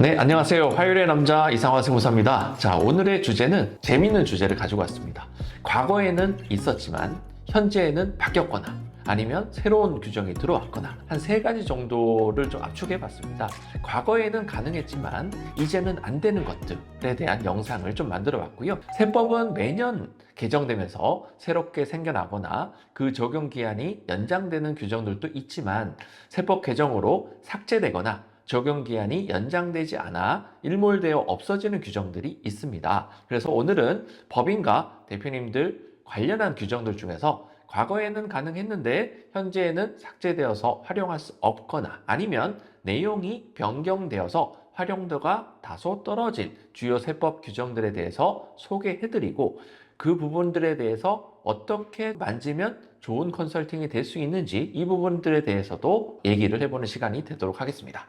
네, 안녕하세요. 화요일의 남자 이상화 세무사입니다. 자, 오늘의 주제는 재미있는 주제를 가지고 왔습니다. 과거에는 있었지만 현재에는 바뀌었거나 아니면 새로운 규정이 들어왔거나 한 3가지 정도를 좀 압축해 봤습니다. 과거에는 가능했지만 이제는 안 되는 것들에 대한 영상을 좀 만들어 봤고요. 세법은 매년 개정되면서 새롭게 생겨나거나 그 적용 기한이 연장되는 규정들도 있지만 세법 개정으로 삭제되거나 적용 기한이 연장되지 않아 일몰되어 없어지는 규정들이 있습니다. 그래서 오늘은 법인과 대표님들 관련한 규정들 중에서 과거에는 가능했는데 현재에는 삭제되어서 활용할 수 없거나 아니면 내용이 변경되어서 활용도가 다소 떨어진 주요 세법 규정들에 대해서 소개해드리고 그 부분들에 대해서 어떻게 만지면 좋은 컨설팅이 될 수 있는지 이 부분들에 대해서도 얘기를 해보는 시간이 되도록 하겠습니다.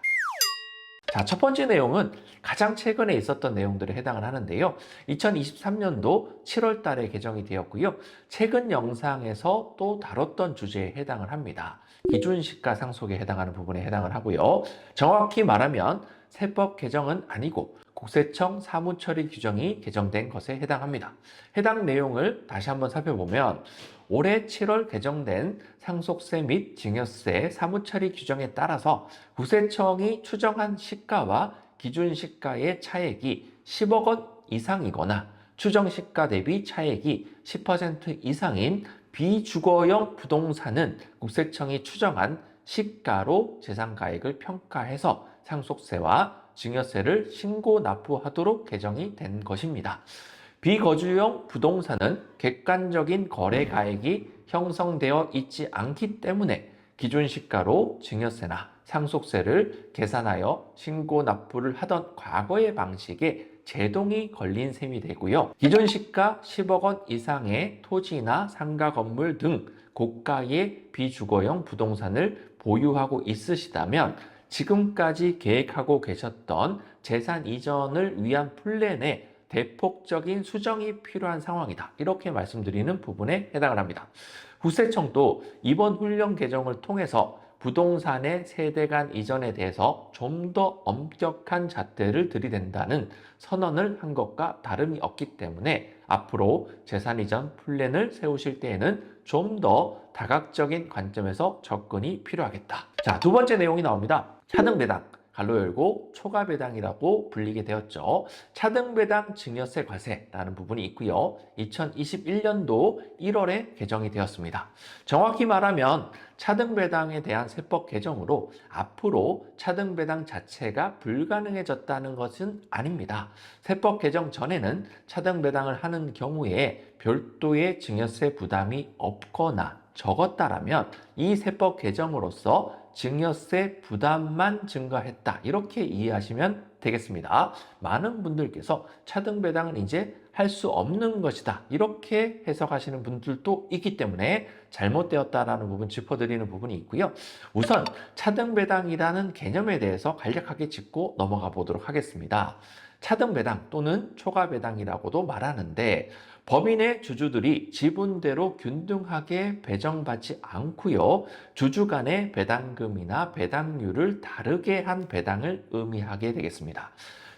자, 첫 번째 내용은 가장 최근에 있었던 내용들에 해당을 하는데요. 2023년도 7월 달에 개정이 되었고요. 최근 영상에서 또 다뤘던 주제에 해당을 합니다. 기준시가 상속에 해당하는 부분에 해당을 하고요. 정확히 말하면 세법 개정은 아니고 국세청 사무처리 규정이 개정된 것에 해당합니다. 해당 내용을 다시 한번 살펴보면 올해 7월 개정된 상속세 및 증여세 사무처리 규정에 따라서 국세청이 추정한 시가와 기준시가의 차액이 10억 원 이상이거나 추정시가 대비 차액이 10% 이상인 비주거용 부동산은 국세청이 추정한 시가로 재산가액을 평가해서 상속세와 증여세를 신고 납부하도록 개정이 된 것입니다. 비거주용 부동산은 객관적인 거래가액이 형성되어 있지 않기 때문에 기준시가로 증여세나 상속세를 계산하여 신고 납부를 하던 과거의 방식에 제동이 걸린 셈이 되고요. 기준시가 10억 원 이상의 토지나 상가 건물 등 고가의 비주거용 부동산을 보유하고 있으시다면 지금까지 계획하고 계셨던 재산 이전을 위한 플랜에 대폭적인 수정이 필요한 상황이다. 이렇게 말씀드리는 부분에 해당을 합니다. 국세청도 이번 훈령 개정을 통해서 부동산의 세대 간 이전에 대해서 좀 더 엄격한 잣대를 들이댄다는 선언을 한 것과 다름이 없기 때문에 앞으로 재산 이전 플랜을 세우실 때에는 좀 더 다각적인 관점에서 접근이 필요하겠다. 자, 두 번째 내용이 나옵니다. 차등배당, 갈로 열고 초과배당이라고 불리게 되었죠. 차등배당 증여세 과세라는 부분이 있고요. 2021년도 1월에 개정이 되었습니다. 정확히 말하면 차등배당에 대한 세법 개정으로 앞으로 차등배당 자체가 불가능해졌다는 것은 아닙니다. 세법 개정 전에는 차등배당을 하는 경우에 별도의 증여세 부담이 없거나 적었다라면 이 세법 개정으로서 증여세 부담만 증가했다. 이렇게 이해하시면 되겠습니다. 많은 분들께서 차등배당은 이제 할 수 없는 것이다. 이렇게 해석하시는 분들도 있기 때문에 잘못되었다라는 부분 짚어드리는 부분이 있고요. 우선 차등배당이라는 개념에 대해서 간략하게 짚고 넘어가 보도록 하겠습니다. 차등배당 또는 초과배당이라고도 말하는데 법인의 주주들이 지분대로 균등하게 배정받지 않고요. 주주 간의 배당금이나 배당률을 다르게 한 배당을 의미하게 되겠습니다.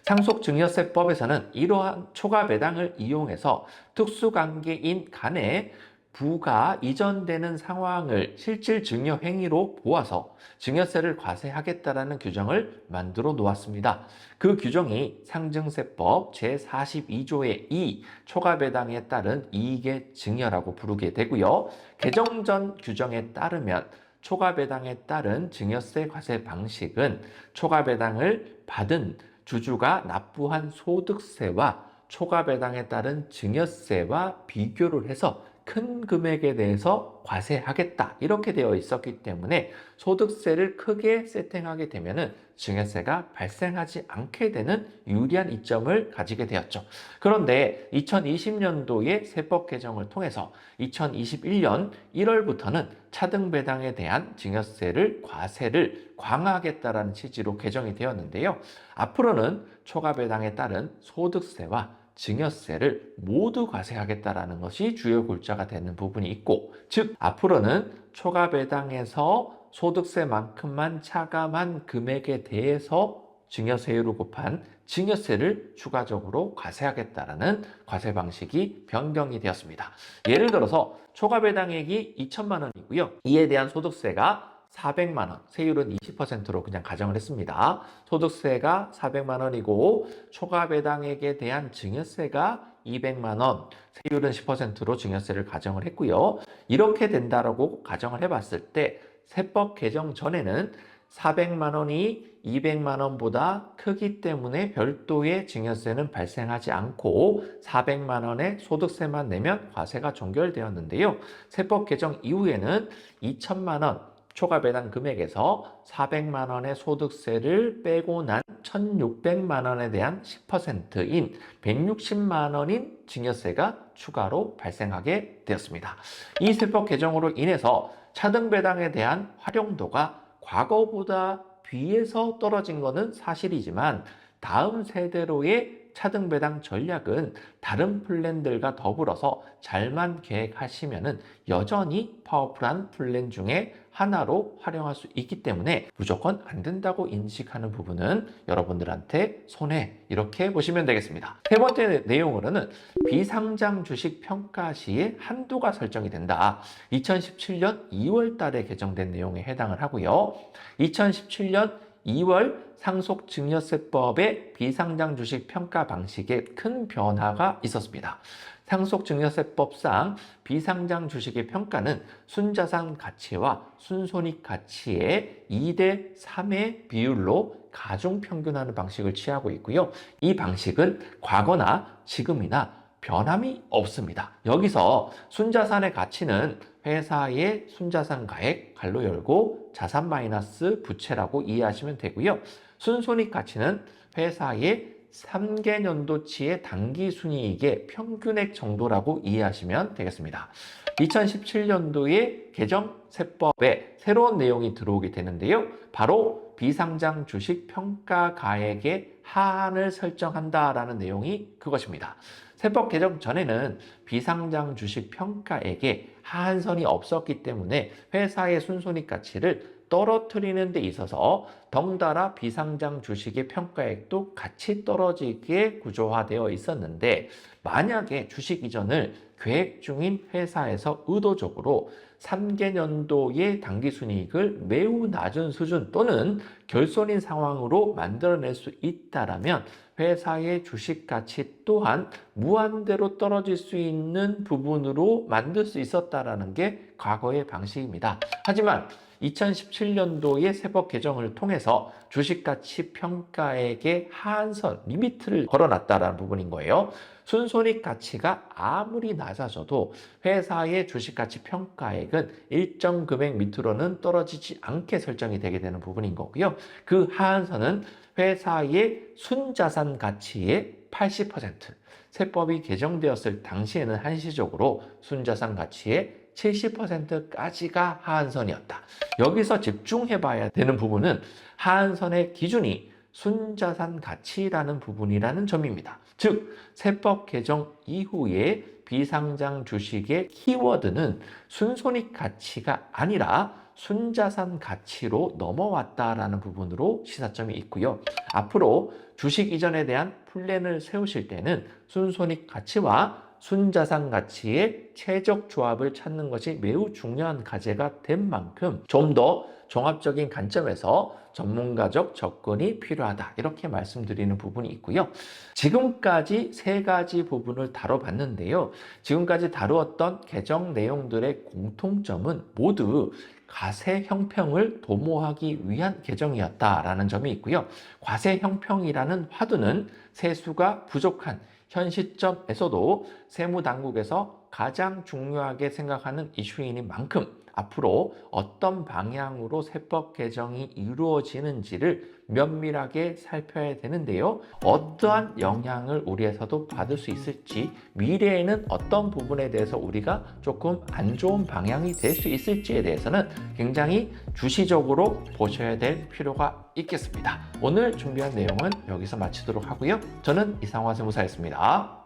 상속증여세법에서는 이러한 초과배당을 이용해서 특수관계인 간에 부가 이전되는 상황을 실질 증여 행위로 보아서 증여세를 과세하겠다라는 규정을 만들어 놓았습니다. 그 규정이 상증세법 제42조의 2 초과배당에 따른 이익의 증여라고 부르게 되고요. 개정 전 규정에 따르면 초과배당에 따른 증여세 과세 방식은 초과배당을 받은 주주가 납부한 소득세와 초과배당에 따른 증여세와 비교를 해서 큰 금액에 대해서 과세하겠다 이렇게 되어 있었기 때문에 소득세를 크게 세팅하게 되면 증여세가 발생하지 않게 되는 유리한 이점을 가지게 되었죠. 그런데 2020년도의 세법 개정을 통해서 2021년 1월부터는 차등배당에 대한 증여세를 과세를 강화하겠다라는 취지로 개정이 되었는데요. 앞으로는 초과배당에 따른 소득세와 증여세를 모두 과세하겠다라는 것이 주요 골자가 되는 부분이 있고, 즉 앞으로는 초과배당에서 소득세만큼만 차감한 금액에 대해서 증여세율을 곱한 증여세를 추가적으로 과세하겠다라는 과세 방식이 변경이 되었습니다. 예를 들어서 초과 배당액이 2천만 원이고요. 이에 대한 소득세가 400만 원, 세율은 20%로 그냥 가정을 했습니다. 소득세가 400만 원이고 초과 배당액에 대한 증여세가 200만 원, 세율은 10%로 증여세를 가정을 했고요. 이렇게 된다라고 가정을 해봤을 때 세법 개정 전에는 400만 원이 200만 원보다 크기 때문에 별도의 증여세는 발생하지 않고 400만 원의 소득세만 내면 과세가 종결되었는데요. 세법 개정 이후에는 2천만 원 초과 배당 금액에서 400만 원의 소득세를 빼고 난 1,600만 원에 대한 10%인 160만 원인 증여세가 추가로 발생하게 되었습니다. 이 세법 개정으로 인해서 차등 배당에 대한 활용도가 과거보다 비해서 떨어진 것은 사실이지만 다음 세대로의 차등 배당 전략은 다른 플랜들과 더불어서 잘만 계획하시면은 여전히 파워풀한 플랜 중에 하나로 활용할 수 있기 때문에 무조건 안 된다고 인식하는 부분은 여러분들한테 손해, 이렇게 보시면 되겠습니다. 세 번째 내용으로는 비상장 주식 평가 시에 한도가 설정이 된다. 2017년 2월 달에 개정된 내용에 해당을 하고요. 2017년 2월 상속증여세법의 비상장 주식 평가 방식에 큰 변화가 있었습니다. 상속증여세법상 비상장 주식의 평가는 순자산 가치와 순손익 가치의 2대 3의 비율로 가중평균하는 방식을 취하고 있고요. 이 방식은 과거나 지금이나 변함이 없습니다. 여기서 순자산의 가치는 회사의 순자산 가액 (가로 열고) 자산 마이너스 부채라고 이해하시면 되고요. 순손익 가치는 회사의 3개년도치의 당기순이익의 평균액 정도라고 이해하시면 되겠습니다. 2017년도에 개정 세법에 새로운 내용이 들어오게 되는데요. 바로 비상장 주식 평가 가액의 하한을 설정한다라는 내용이 그것입니다. 세법 개정 전에는 비상장 주식 평가액에 하한선이 없었기 때문에 회사의 순손익 가치를 떨어뜨리는 데 있어서 덩달아 비상장 주식의 평가액도 같이 떨어지게 구조화되어 있었는데, 만약에 주식 이전을 계획 중인 회사에서 의도적으로 3개년도의 당기순이익을 매우 낮은 수준 또는 결손인 상황으로 만들어낼 수 있다면 회사의 주식 가치 또한 무한대로 떨어질 수 있는 부분으로 만들 수 있었다는 게 과거의 방식입니다. 하지만 2017년도의 세법 개정을 통해서 주식가치 평가액의 하한선, 리미트를 걸어놨다는 부분인 거예요. 순손익 가치가 아무리 낮아져도 회사의 주식가치 평가액은 일정 금액 밑으로는 떨어지지 않게 설정이 되게 되는 부분인 거고요. 그 하한선은 회사의 순자산 가치의 80%, 세법이 개정되었을 당시에는 한시적으로 순자산 가치의 70%까지가 하한선이었다. 여기서 집중해봐야 되는 부분은 하한선의 기준이 순자산 가치라는 부분이라는 점입니다. 즉, 세법 개정 이후에 비상장 주식의 키워드는 순손익 가치가 아니라 순자산 가치로 넘어왔다라는 부분으로 시사점이 있고요. 앞으로 주식 이전에 대한 플랜을 세우실 때는 순손익 가치와 순자산 가치의 최적 조합을 찾는 것이 매우 중요한 과제가 된 만큼 좀 더 종합적인 관점에서 전문가적 접근이 필요하다, 이렇게 말씀드리는 부분이 있고요. 지금까지 세 가지 부분을 다뤄봤는데요. 지금까지 다루었던 개정 내용들의 공통점은 모두 과세 형평을 도모하기 위한 개정이었다라는 점이 있고요. 과세 형평이라는 화두는 세수가 부족한 현 시점에서도 세무당국에서 가장 중요하게 생각하는 이슈인 만큼 앞으로 어떤 방향으로 세법 개정이 이루어지는지를 면밀하게 살펴야 되는데요. 어떠한 영향을 우리 회사도 받을 수 있을지, 미래에는 어떤 부분에 대해서 우리가 조금 안 좋은 방향이 될 수 있을지에 대해서는 굉장히 주시적으로 보셔야 될 필요가 있겠습니다. 오늘 준비한 내용은 여기서 마치도록 하고요. 저는 이상화 세무사였습니다.